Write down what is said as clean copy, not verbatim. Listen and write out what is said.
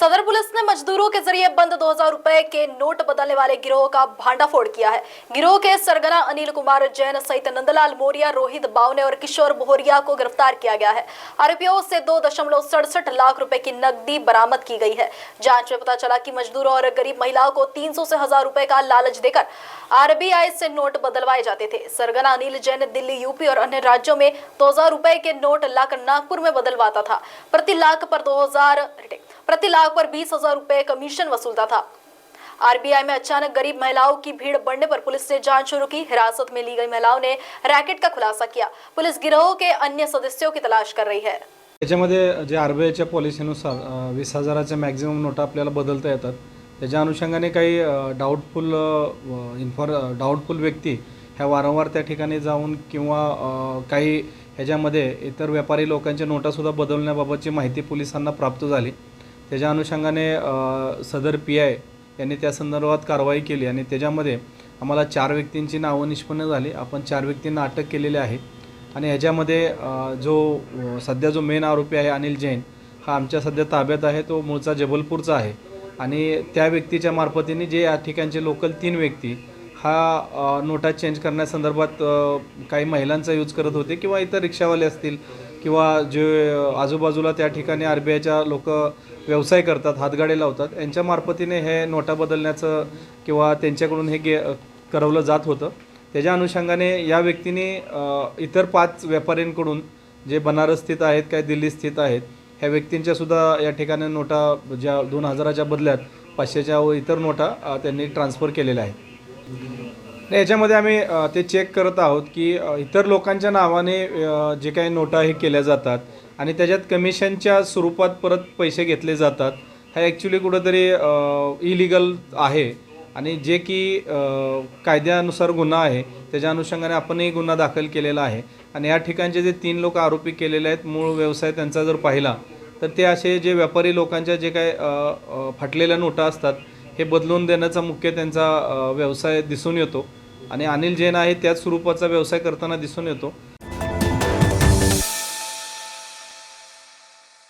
सदर पुलिस ने मजदूरों के जरिए बंद 2000 रुपए के नोट बदलने वाले गिरोह का भांडाफोड़ किया है। गिरोह के सरगना अनिल कुमार जैन सहित नंदलाल मौर्य, रोहित बावने और किशोर बोहरिया को गिरफ्तार किया गया है। आरोपियों से 2.67 लाख रुपए की नकदी बरामद की गई है। जांच में पता चला कि मजदूरों और गरीब महिलाओं को 300 से 1000 रुपए का लालच देकर आरबीआई से नोट बदलवाए जाते थे। सरगना अनिल जैन दिल्ली, यूपी और अन्य राज्यों में 2000 रुपए के नोट लाकर नागपुर में बदलवाता था। प्रति लाख पर 20,000 रुपए कमीशन वसूलता था। आरबीआई में अचानक गरीब महिलाओं की भीड़ बढ़ने पर पुलिस ने जांच शुरू की। हिरासत में ली गई महिलाओं ने रैकेट का खुलासा किया। पुलिस गिरोह के अन्य सदस्यों की तलाश कर रही है। त्याच्यामध्ये जे आरबीआयच्या पॉलिसीनुसार 20,000च्या मॅक्झिमम नोटा आपल्याला बदलता येतात। त्याच्या अनुषंगाने काही डाऊटफुल व्यक्ती ह्या वारंवार त्या ठिकाणी जाऊन किंवा काही ह्याच्यामध्ये इतर व्यापारी लोकांच्या नोटासुद्धा बदलण्याबाबतची माहिती पोलिसांना प्राप्त झाली। त्याच्या अनुषंगाने सदर पीआय यांनी त्या संदर्भात कारवाई केली आणि त्याच्यामध्ये आम्हाला 4 व्यक्तींची नावं निष्पन्न झाली। आपण 4 व्यक्तींना अटक केलेली आहे आणि ह्याच्यामध्ये सध्या जो मेन आरोपी आहे अनिल जैन हा आमच्या सध्या ताब्यात आहे। तो मूळचा जबलपूरचा आहे आणि त्या व्यक्तीच्या मार्फतीने जे या ठिकाणचे लोकल 3 व्यक्ती हा नोटा चेंज करण्यासंदर्भात काही महिलांचा यूज करत होते किंवा इतर रिक्षावाले असतील किंवा जे आजूबाजूला त्या ठिकाणी आरबीआयच्या लोक व्यवसाय करतात, हातगाडे लावतात, यांच्या मार्फतीने हे नोटा बदलण्याचं किंवा त्यांच्याकडून हे करवलं जात होतं। त्याच्या अनुषंगाने या व्यक्तीने इतर 5 व्यापाऱ्यांकडून जे बनारस स्थित आहेत, काही दिल्ली स्थित आहेत, ह्या व्यक्तींच्या सुद्धा या ठिकाणी नोटा ज्या 2000च्या बदल्यात 500च्या व इतर नोटा त्यांनी ट्रान्सफर केलेल्या आहेत। याच्यामध्ये आम्ही ते चेक करत आहोत की इतर लोकांच्या नावाने जे काही नोटा हे केल्या जातात आणि त्याच्यात कमिशनच्या स्वरूपात परत पैसे घेतले जातात। हा ॲक्च्युली कुठंतरी इलिगल आहे आणि जे की कायद्यानुसार गुन्हा आहे। त्याच्या अनुषंगाने आपणही गुन्हा दाखल केलेला आहे आणि या ठिकाणचे जे 3 लोक आरोपी केलेले आहेत, मूळ व्यवसाय त्यांचा जर पाहिला तर ते असे जे व्यापारी लोकांच्या जे काही फाटलेल्या नोटा असतात हे बदलून देण्याचा मुख्य त्यांचा व्यवसाय दिसून येतो आणि अनिल जैन आहे त्याच स्वरूपाचा व्यवसाय करताना दिसून येतो।